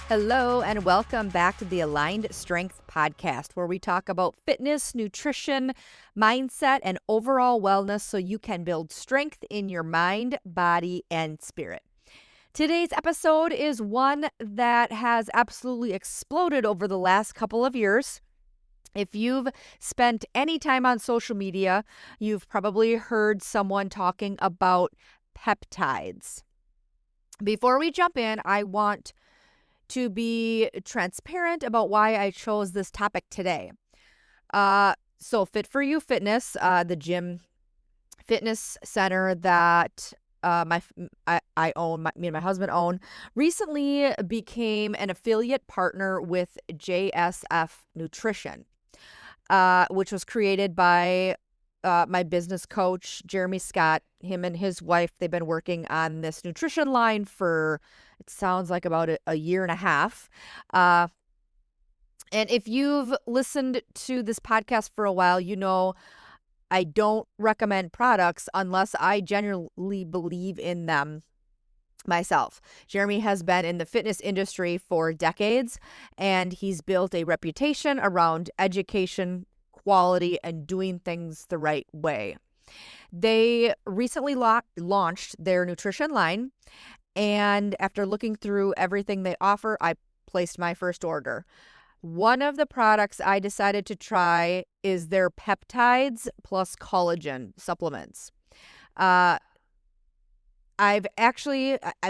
Hello, and welcome back to the Aligned Strength Podcast, where we talk about fitness, nutrition, mindset, and overall wellness so you can build strength in your mind, body, and spirit. Today's episode is one that has absolutely exploded over the last couple of years. If you've spent any time on social media, you've probably heard someone talking about peptides. Before we jump in, I want to be transparent about why I chose this topic today. So Fit for You Fitness, the gym fitness center that I own, me and my husband own, recently became an affiliate partner with JSF Nutrition, which was created by my business coach, Jeremy Scott. Him and his wife, they've been working on this nutrition line for, it sounds like about a year and a half. And if you've listened to this podcast for a while, you know I don't recommend products unless I genuinely believe in them myself. Jeremy has been in the fitness industry for decades, and he's built a reputation around education, quality, and doing things the right way. They recently launched their nutrition line, and after looking through everything they offer, I placed my first order. One of the products I decided to try is their peptides plus collagen supplements. I've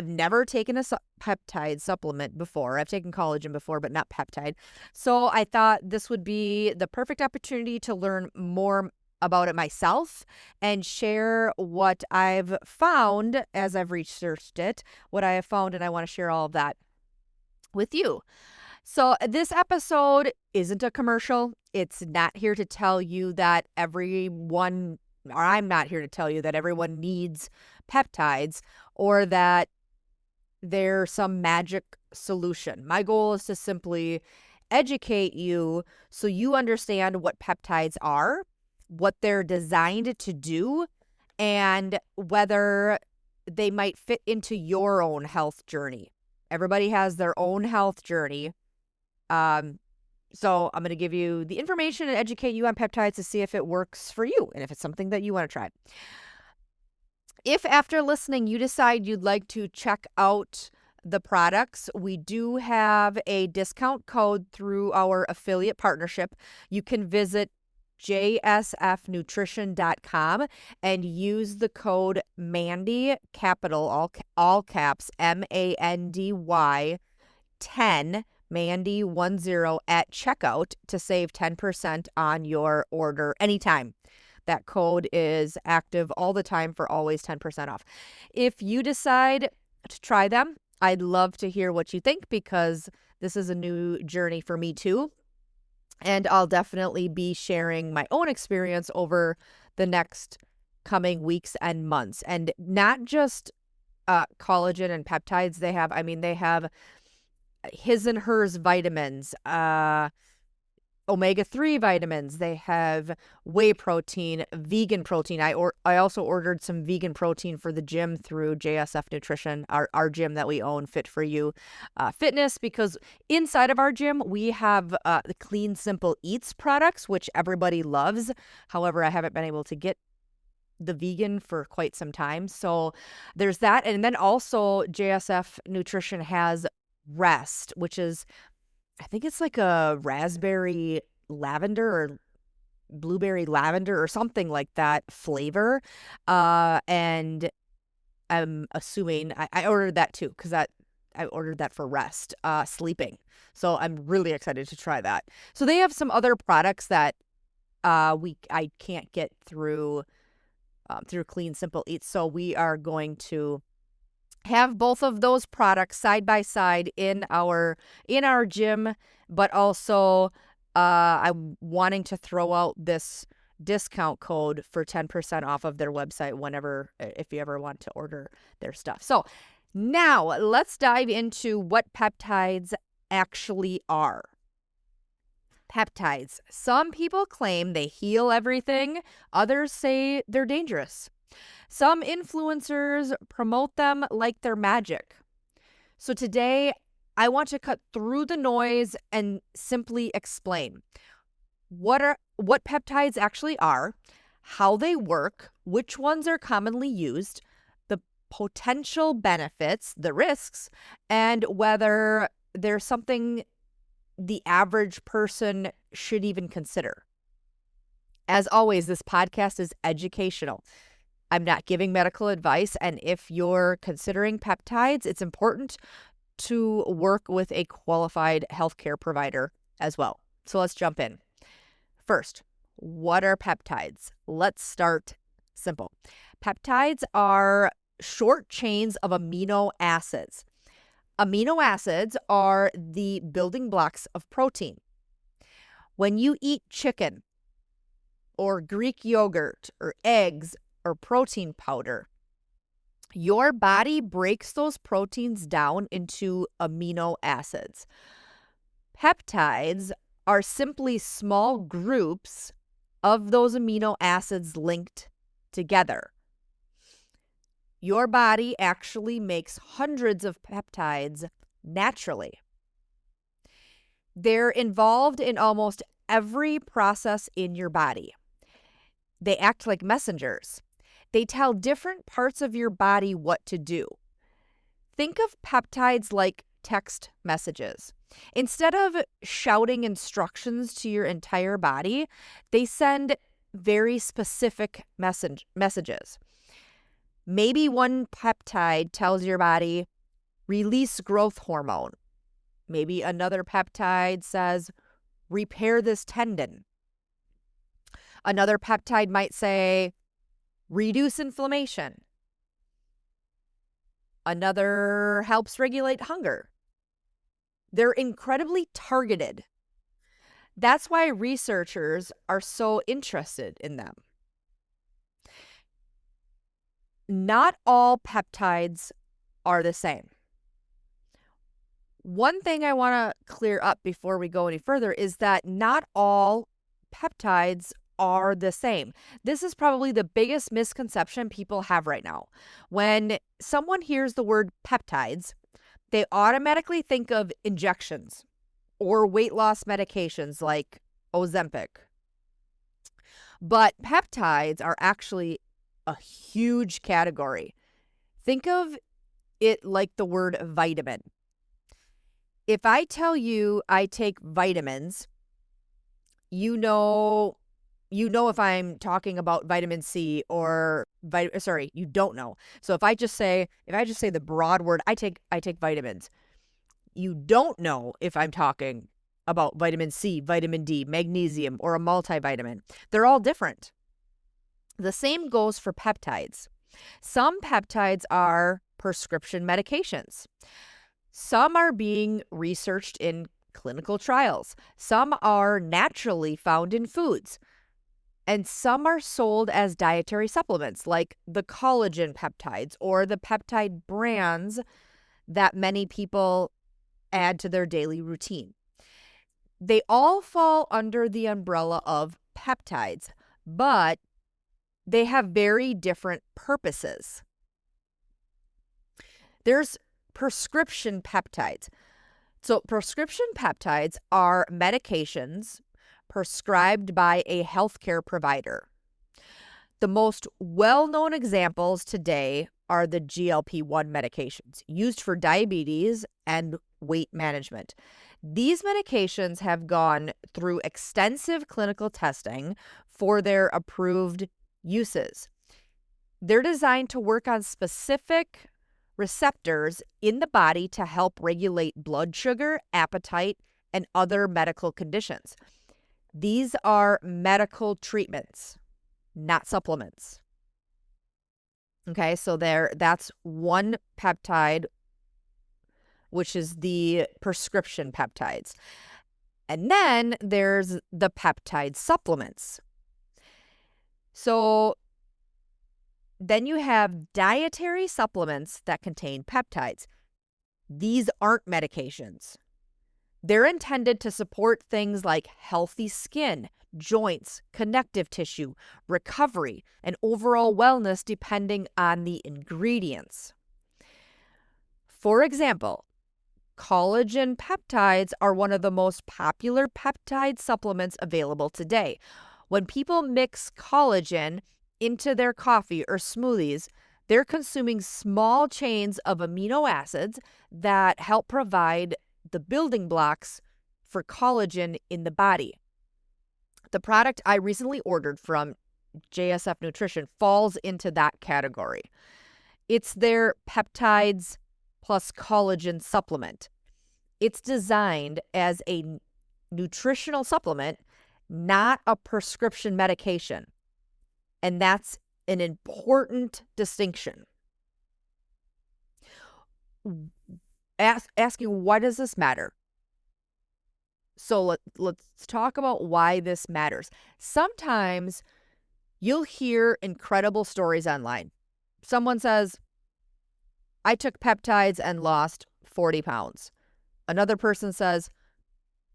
never taken a peptide supplement before. I've taken collagen before, but not peptide. So I thought this would be the perfect opportunity to learn more about it myself and share what I've found as I've researched it, what I have found, and I want to share all of that with you. So this episode isn't a commercial. It's not here to tell you that I'm not here to tell you that everyone needs peptides or that there's some magic solution. My goal is to simply educate you so you understand what peptides are, what they're designed to do, and whether they might fit into your own health journey. Everybody has their own health journey. So I'm going to give you the information and educate you on peptides to see if it works for you and if it's something that you want to try. If after listening you decide you'd like to check out the products, we do have a discount code through our affiliate partnership. You can visit jsfnutrition.com and use the code Mandy, capital all caps, MANDY 10, Mandy 10 at checkout to save 10% on your order anytime. That code is active all the time for always 10% off. If you decide to try them, I'd love to hear what you think because this is a new journey for me too. And I'll definitely be sharing my own experience over the next coming weeks and months. And not just collagen and peptides they have his and hers vitamins, omega-3 vitamins. They have whey protein, vegan protein. I also ordered some vegan protein for the gym through JSF Nutrition, our gym that we own, Fit for You Fitness, because inside of our gym, we have the Clean Simple Eats products, which everybody loves. However, I haven't been able to get the vegan for quite some time. So there's that. And then also JSF Nutrition has Rest, which is, I think it's like a raspberry lavender or blueberry lavender or something like that flavor. And I'm assuming I ordered that too because I ordered that for rest, sleeping. So I'm really excited to try that. So they have some other products that I can't get through Clean Simple Eats. So we are going to have both of those products side by side in our gym, but also I'm wanting to throw out this discount code for 10% off of their website if you ever want to order their stuff. So now let's dive into what peptides actually are. Peptides. Some people claim they heal everything. Others say they're dangerous. Some influencers promote them like they're magic. So today, I want to cut through the noise and simply explain what peptides actually are, how they work, which ones are commonly used, the potential benefits, the risks, and whether there's something the average person should even consider. As always, this podcast is educational. I'm not giving medical advice, and if you're considering peptides, it's important to work with a qualified healthcare provider as well. So let's jump in. First, what are peptides? Let's start simple. Peptides are short chains of amino acids. Amino acids are the building blocks of protein. When you eat chicken or Greek yogurt or eggs or protein powder, your body breaks those proteins down into amino acids. Peptides are simply small groups of those amino acids linked together. Your body actually makes hundreds of peptides naturally. They're involved in almost every process in your body. They act like messengers. They tell different parts of your body what to do. Think of peptides like text messages. Instead of shouting instructions to your entire body, they send very specific messages. Maybe one peptide tells your body, release growth hormone. Maybe another peptide says, repair this tendon. Another peptide might say, reduce inflammation. Another helps regulate hunger. They're incredibly targeted. That's why researchers are so interested in them. Not all peptides are the same. One thing I want to clear up before we go any further is that not all peptides are the same. This is probably the biggest misconception people have right now. When someone hears the word peptides, they automatically think of injections or weight loss medications like Ozempic. But peptides are actually a huge category. Think of it like the word vitamin. If I tell you I take vitamins, you know if I'm talking about vitamin C or you don't know. So if I just say the broad word I take vitamins, you don't know if I'm talking about vitamin C, vitamin D, magnesium, or a multivitamin. They're all different. The same goes for peptides. Some peptides are prescription medications. Some are being researched in clinical trials. Some are naturally found in foods. And some are sold as dietary supplements, like the collagen peptides or the peptide brands that many people add to their daily routine. They all fall under the umbrella of peptides, but they have very different purposes. There's prescription peptides. So prescription peptides are medications prescribed by a healthcare provider. The most well-known examples today are the GLP-1 medications used for diabetes and weight management. These medications have gone through extensive clinical testing for their approved uses. They're designed to work on specific receptors in the body to help regulate blood sugar, appetite, and other medical conditions. These are medical treatments, not supplements. Okay, so that's one peptide, which is the prescription peptides. And then there's the peptide supplements. So then you have dietary supplements that contain peptides. These aren't medications. They're intended to support things like healthy skin, joints, connective tissue, recovery, and overall wellness depending on the ingredients. For example, Collagen peptides are one of the most popular peptide supplements available today. When people mix collagen into their coffee or smoothies, they're consuming small chains of amino acids that help provide the building blocks for collagen in the body. The product I recently ordered from JSF Nutrition falls into that category. It's their peptides plus collagen supplement. It's designed as a nutritional supplement, not a prescription medication. And that's an important distinction. Asking, why does this matter? So let's talk about why this matters. Sometimes you'll hear incredible stories online. Someone says, I took peptides and lost 40 pounds. Another person says,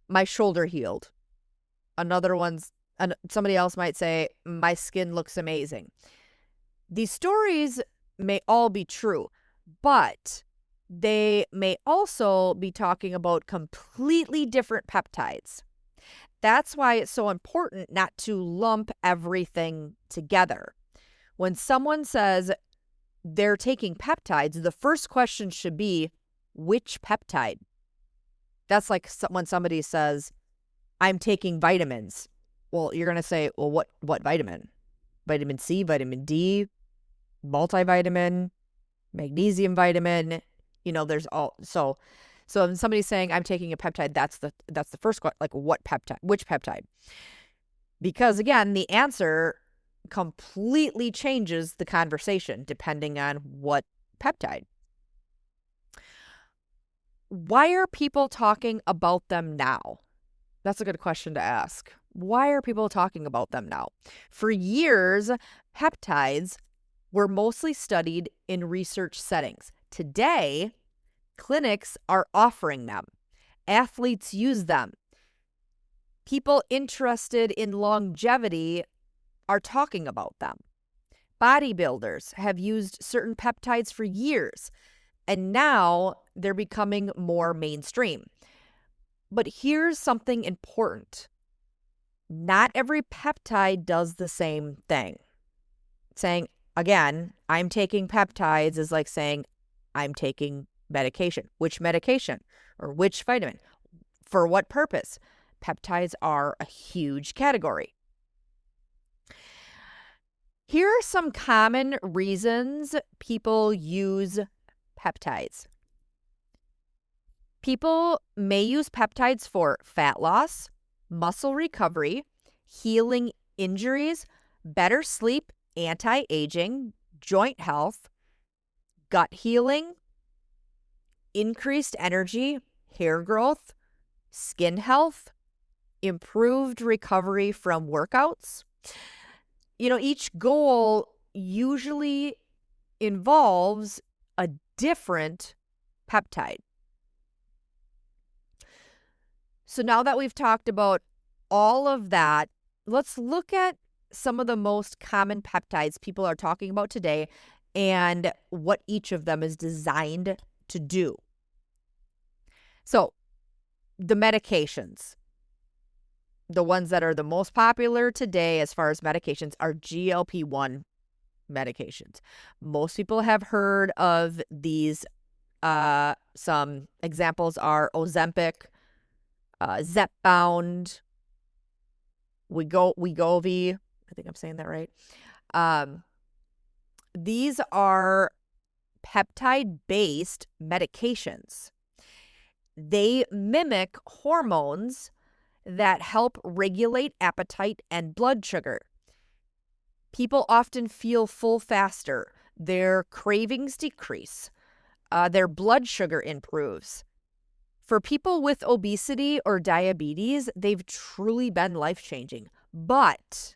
my shoulder healed. Somebody else might say, my skin looks amazing. These stories may all be true, but they may also be talking about completely different peptides. That's why it's so important not to lump everything together. When someone says they're taking peptides, the first question should be, which peptide? That's like when somebody says, I'm taking vitamins. Well, you're going to say, well, what vitamin? Vitamin C, vitamin D, multivitamin, magnesium vitamin, there's all. So when somebody's saying I'm taking a peptide, that's the first question, like what peptide, which peptide? Because again, the answer completely changes the conversation depending on what peptide. Why are people talking about them now? That's a good question to ask. Why are people talking about them now? For years, peptides were mostly studied in research settings. Today, clinics are offering them. Athletes use them. People interested in longevity are talking about them. Bodybuilders have used certain peptides for years, and now they're becoming more mainstream. But here's something important. Not every peptide does the same thing. Saying, again, I'm taking peptides is like saying I'm taking medication. Which medication or which vitamin? For what purpose? Peptides are a huge category. Here are some common reasons people use peptides. People may use peptides for fat loss, muscle recovery, healing injuries, better sleep, anti-aging, joint health, gut healing, increased energy, hair growth, skin health, improved recovery from workouts. Each goal usually involves a different peptide. So now that we've talked about all of that, let's look at some of the most common peptides people are talking about today and what each of them is designed to do. So the medications, the ones that are the most popular today as far as medications are GLP-1 medications. Most people have heard of these. Some examples are Ozempic, Zepbound, Wegovy. I think I'm saying that right. These are peptide-based medications. They mimic hormones that help regulate appetite and blood sugar. People often feel full faster. Their cravings decrease. Their blood sugar improves. For people with obesity or diabetes, they've truly been life-changing, but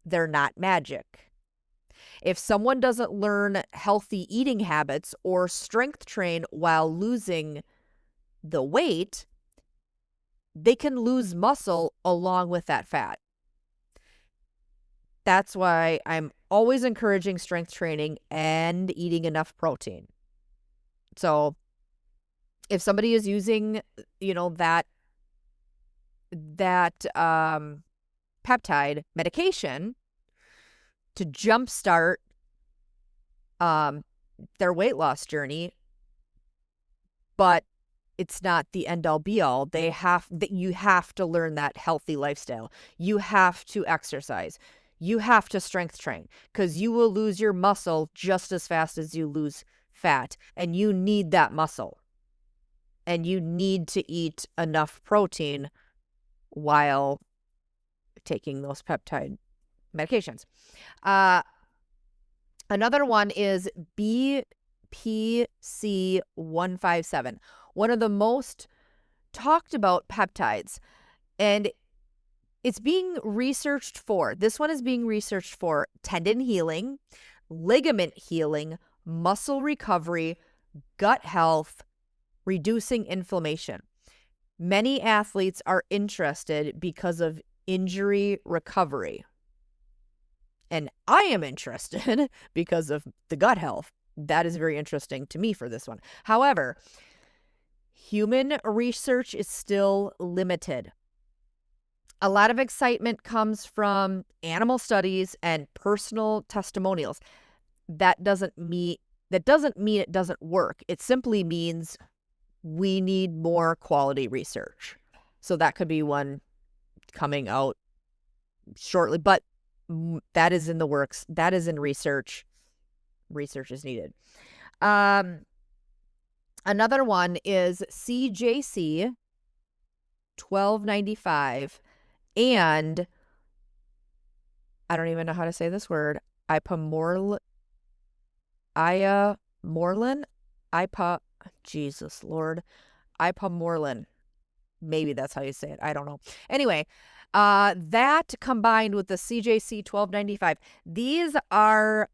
they're not magic. If someone doesn't learn healthy eating habits or strength train while losing the weight, they can lose muscle along with that fat. That's why I'm always encouraging strength training and eating enough protein. So If somebody is using, that peptide medication to jumpstart um, their weight loss journey, but it's not the end all be all. You have to learn that healthy lifestyle. You have to exercise. You have to strength train, because you will lose your muscle just as fast as you lose fat, and you need that muscle. And you need to eat enough protein while taking those peptide medications. Another one is BPC157, one of the most talked about peptides. And it's being researched for, this one is being researched for tendon healing, ligament healing, muscle recovery, gut health, reducing inflammation. Many athletes are interested because of injury recovery. And I am interested because of the gut health. That is very interesting to me for this one. However, human research is still limited. A lot of excitement comes from animal studies and personal testimonials. That doesn't mean it doesn't work. It simply means we need more quality research. So that could be one coming out shortly, but that is in the works. That is in research. Research is needed. Another one is CJC 1295, and I don't even know how to say this word. Ipamorelin. Jesus Lord. Ipamorelin. Maybe that's how you say it. I don't know. Anyway, that combined with the CJC 1295, these are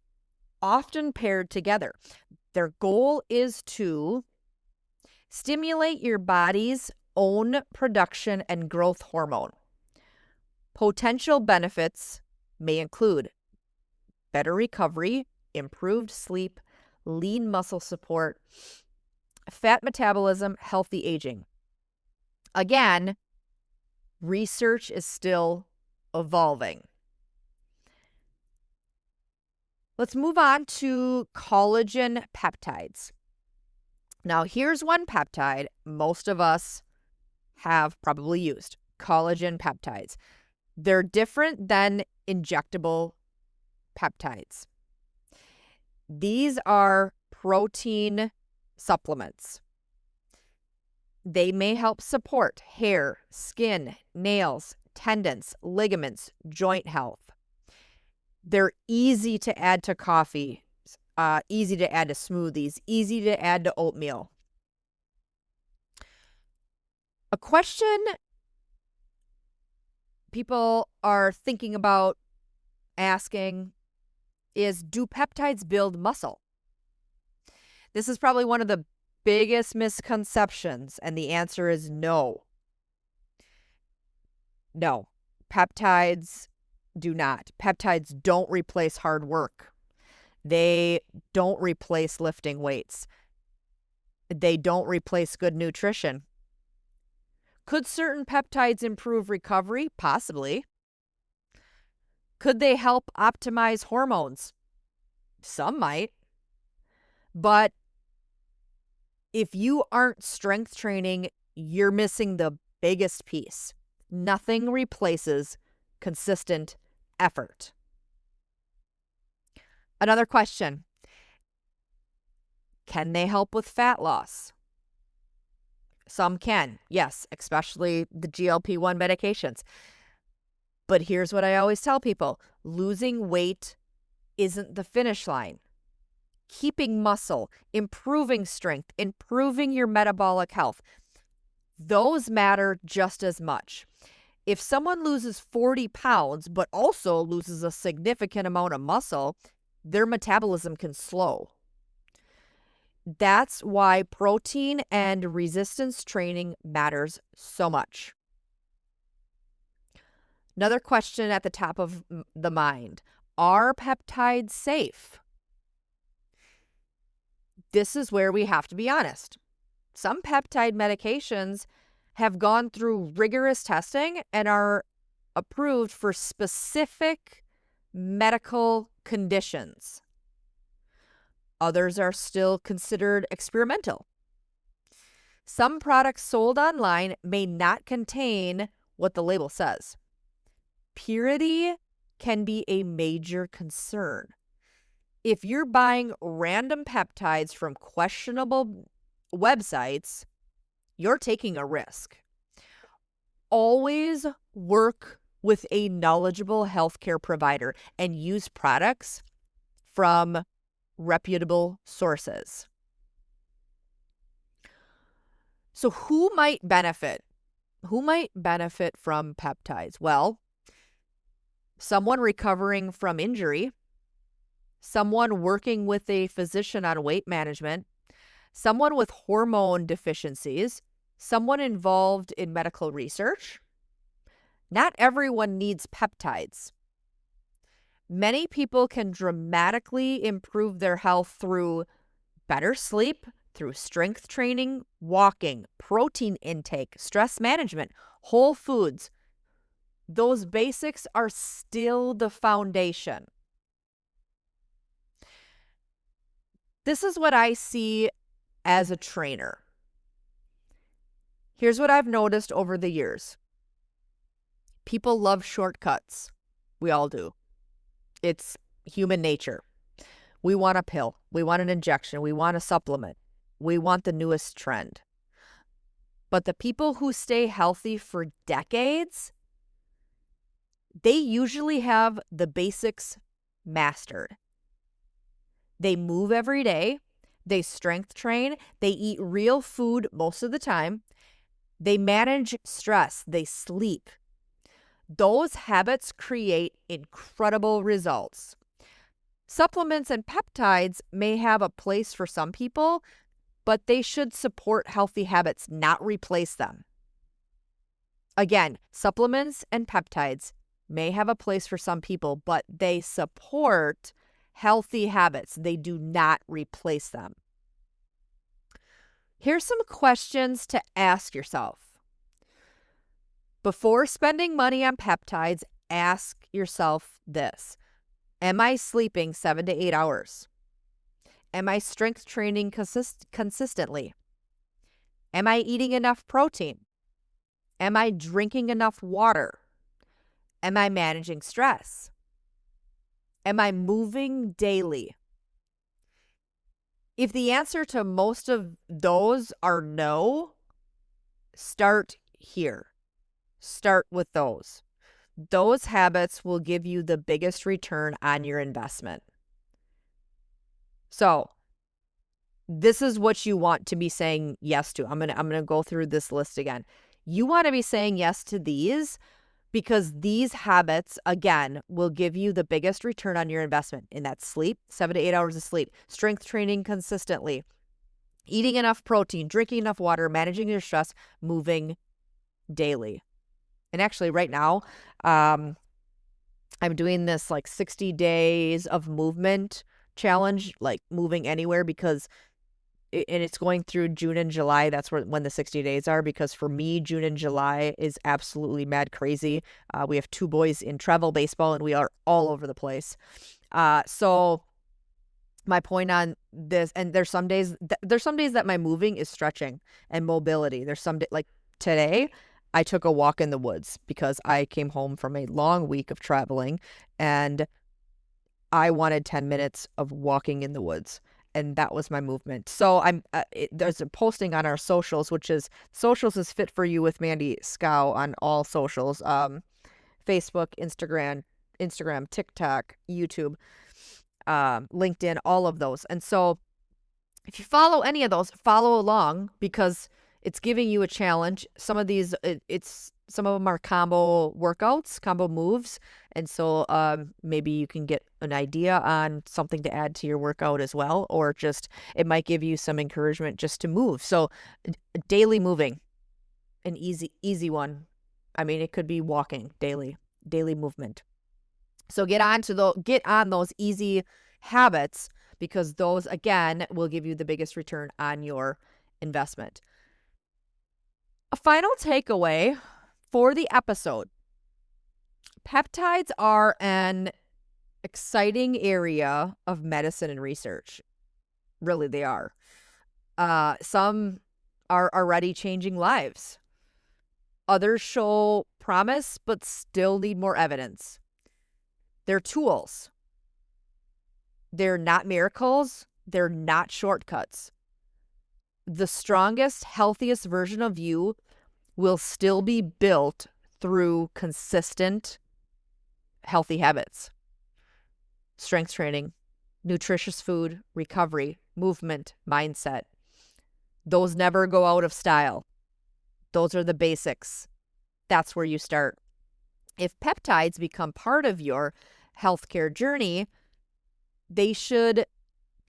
often paired together. Their goal is to stimulate your body's own production and growth hormone. Potential benefits may include better recovery, improved sleep, lean muscle support, fat metabolism, healthy aging. Again, research is still evolving. Let's move on to collagen peptides. Now, here's one peptide most of us have probably used: collagen peptides. They're different than injectable peptides. These are protein supplements. They may help support hair, skin, nails, tendons, ligaments, joint health. They're easy to add to coffee, easy to add to smoothies, easy to add to oatmeal. A question people are thinking about asking is, do peptides build muscle? This is probably one of the biggest misconceptions, and the answer is no. No, peptides do not. Peptides don't replace hard work. They don't replace lifting weights. They don't replace good nutrition. Could certain peptides improve recovery? Possibly. Could they help optimize hormones? Some might. But if you aren't strength training, you're missing the biggest piece. Nothing replaces consistent effort. Another question: can they help with fat loss? Some can, yes, especially the GLP-1 medications. But here's what I always tell people: losing weight isn't the finish line. Keeping muscle, improving strength, improving your metabolic health, those matter just as much. If someone loses 40 pounds but also loses a significant amount of muscle, their metabolism can slow. That's why protein and resistance training matters so much. Another question at the top of the mind: are peptides safe? This is where we have to be honest. some peptide medications have gone through rigorous testing and are approved for specific medical conditions. Others are still considered experimental. Some products sold online may not contain what the label says. Purity can be a major concern. If you're buying random peptides from questionable websites, you're taking a risk. Always work with a knowledgeable healthcare provider and use products from reputable sources. So who might benefit? Who might benefit from peptides? Well, someone recovering from injury, someone working with a physician on weight management, someone with hormone deficiencies, someone involved in medical research. Not everyone needs peptides. Many people can dramatically improve their health through better sleep, through strength training, walking, protein intake, stress management, whole foods. Those basics are still the foundation. This is what I see as a trainer. Here's what I've noticed over the years. People love shortcuts. We all do. It's human nature. We want a pill. We want an injection. We want a supplement. We want the newest trend. But the people who stay healthy for decades, they usually have the basics mastered. They move every day. They strength train. They eat real food most of the time. They manage stress. They sleep. Those habits create incredible results. Supplements and peptides may have a place for some people, but they should support healthy habits, not replace them. Again, supplements and peptides may have a place for some people, but they support healthy habits. They do not replace them. Here's some questions to ask yourself. Before spending money on peptides, ask yourself this. Am I sleeping 7 to 8 hours? Am I strength training consistently? Am I eating enough protein? Am I drinking enough water? Am I managing stress? Am I moving daily? If the answer to most of those are no, start here. Start with those. Those habits will give you the biggest return on your investment. So, this is what you want to be saying yes to. I'm going to go through this list again. You want to be saying yes to these because these habits, again, will give you the biggest return on your investment. And that's sleep, 7 to 8 hours of sleep, strength training consistently, eating enough protein, drinking enough water, managing your stress, moving daily. And actually right now, I'm doing this like 60 days of movement challenge, like moving anywhere because it's going through June and July. That's when the 60 days are, because for me, June and July is absolutely mad crazy. We have 2 boys in travel baseball and we are all over the place. So my point on this, and there's some days that my moving is stretching and mobility. There's some like today, I took a walk in the woods because I came home from a long week of traveling and I wanted 10 minutes of walking in the woods. And that was my movement. So there's a posting on our socials, which is socials is Fit for You with Mandy Scow on all socials, Facebook, Instagram, TikTok, YouTube, LinkedIn, all of those. And so if you follow any of those, follow along because it's giving you a challenge. Some of these, some of them are combo workouts, combo moves. And so maybe you can get an idea on something to add to your workout as well, or just it might give you some encouragement just to move. So daily moving, an easy one. I mean, it could be walking daily movement. So get on those easy habits because those, again, will give you the biggest return on your investment. A final takeaway for the episode. Peptides are an exciting area of medicine and research. Really, they are. Some are already changing lives. Others show promise, but still need more evidence. They're tools. They're not miracles. They're not shortcuts. The strongest, healthiest version of you will still be built through consistent, healthy habits. Strength training, nutritious food, recovery, movement, mindset. Those never go out of style. Those are the basics. That's where you start. If peptides become part of your healthcare journey, they should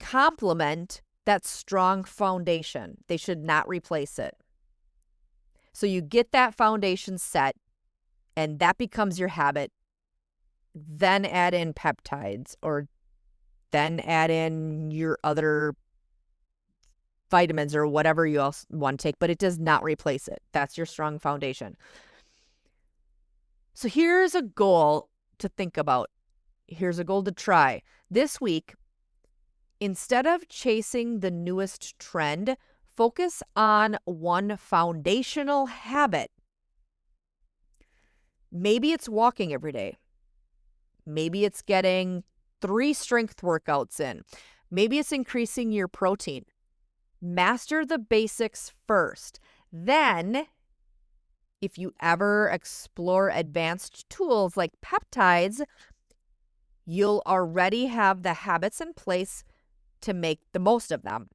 complement that strong foundation. They should not replace it. So you get that foundation set, and that becomes your habit. Then add in peptides, or then add in your other vitamins or whatever you else want to take, but it does not replace it. That's your strong foundation. So here's a goal to think about. Here's a goal to try. This week, instead of chasing the newest trend, focus on one foundational habit. Maybe it's walking every day. Maybe it's getting 3 strength workouts in. Maybe it's increasing your protein. Master the basics first. Then, if you ever explore advanced tools like peptides, you'll already have the habits in place to make the most of them.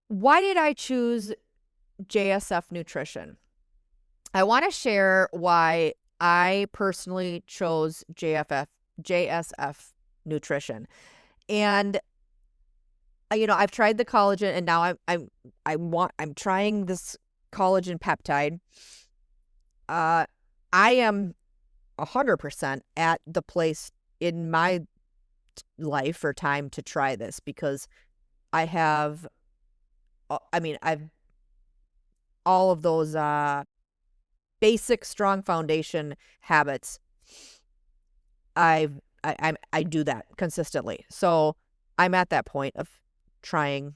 Why did I choose JSF Nutrition? I want to share why I personally chose JSF Nutrition. And I've tried the collagen, and now I'm trying this collagen peptide. I am 100% at the place in my life or time to try this, because I have, I've all of those basic strong foundation habits. I do that consistently. So I'm at that point of trying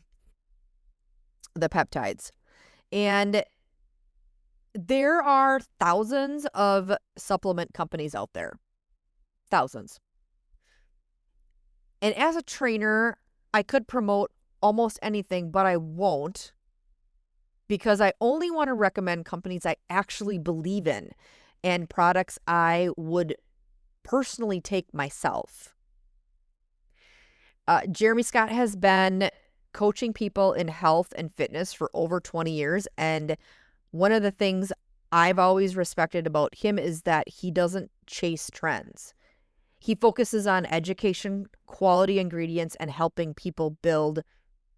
the peptides. And there are thousands of supplement companies out there. Thousands. And as a trainer, I could promote almost anything, but I won't, because I only want to recommend companies I actually believe in and products I would personally take myself. Jeremy Scott has been coaching people in health and fitness for over 20 years. And one of the things I've always respected about him is that he doesn't chase trends. He focuses on education, quality ingredients, and helping people build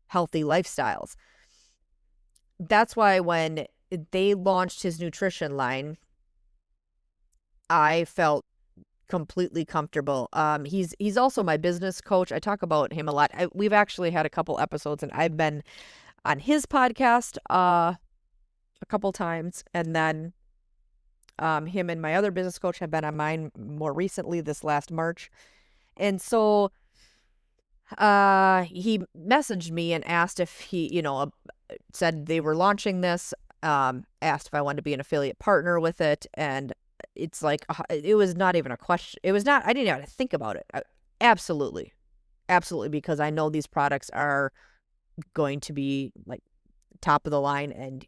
healthy lifestyles. That's why when they launched his nutrition line, I felt completely comfortable. He's also my business coach. I talk about him a lot. We've actually had a couple episodes, and I've been on his podcast a couple times, and then him and my other business coach have been on mine more recently this last March. And so he messaged me and asked if he, said they were launching this, asked if I wanted to be an affiliate partner with it, and it's like, it was not even a question. I didn't even have to think about it. Absolutely, because I know these products are going to be like top of the line, and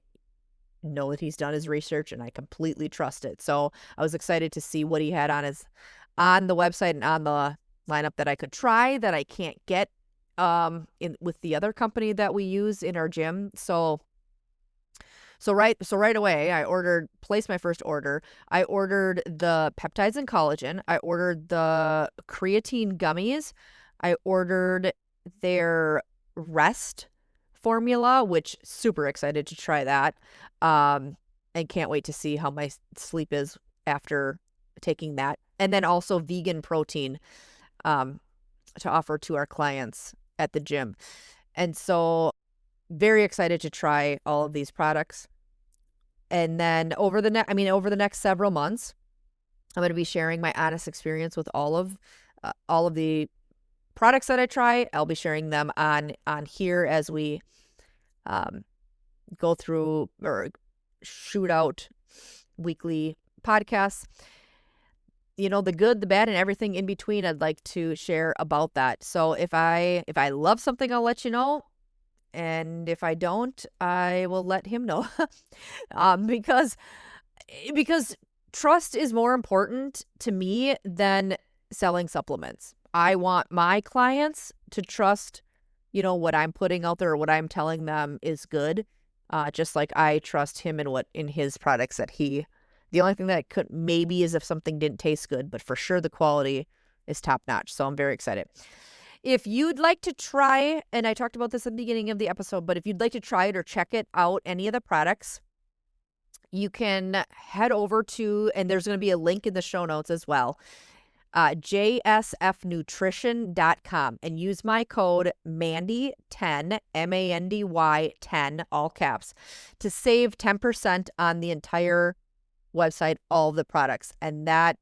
know that he's done his research, and I completely trust it. So I was excited to see what he had on the website and on the lineup that I could try that I can't get with the other company that we use in our gym. So right away, I placed my first order. I ordered the peptides and collagen. I ordered the creatine gummies. I ordered their rest formula, which super excited to try that. And can't wait to see how my sleep is after taking that. And then also vegan protein to offer to our clients at the gym. And so very excited to try all of these products. And then over the next several months, I'm going to be sharing my honest experience with all of the products that I try. I'll be sharing them on here as we go through or shoot out weekly podcasts. The good, the bad, and everything in between. I'd like to share about that. So if I love something, I'll let you know. And if I don't, I will let him know. Because trust is more important to me than selling supplements. I want my clients to trust, what I'm putting out there or what I'm telling them is good. Just like I trust him in his products the only thing that could maybe is if something didn't taste good, but for sure the quality is top notch. So I'm very excited. If you'd like to try, and I talked about this at the beginning of the episode, but if you'd like to try it or check it out, any of the products, you can head over to, and there's going to be a link in the show notes as well, jsfnutrition.com, and use my code Mandy10, MANDY 10, all caps, to save 10% on the entire website, all of the products. And that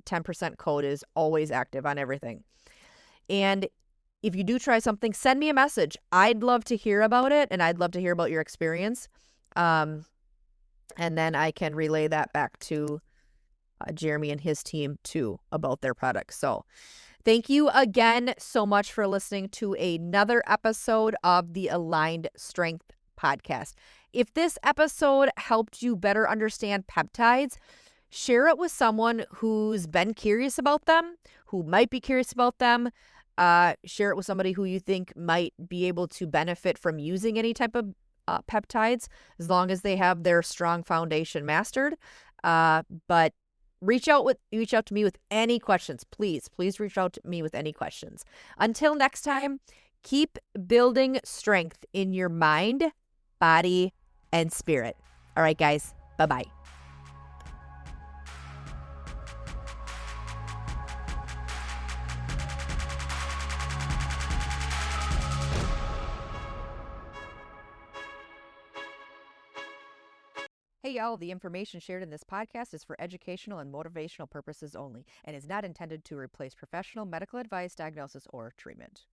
10% code is always active on everything. And if you do try something, send me a message. I'd love to hear about it, and I'd love to hear about your experience. And then I can relay that back to Jeremy and his team too about their products. So thank you again so much for listening to another episode of the Aligned Strength Podcast. If this episode helped you better understand peptides, share it with someone who's been curious about them, who might be curious about them. Share it with somebody who you think might be able to benefit from using any type of peptides, as long as they have their strong foundation mastered. But reach out to me with any questions. Please reach out to me with any questions. Until next time, keep building strength in your mind, body, and spirit. All right, guys. Bye-bye. Hey, y'all, the information shared in this podcast is for educational and motivational purposes only and is not intended to replace professional medical advice, diagnosis, or treatment.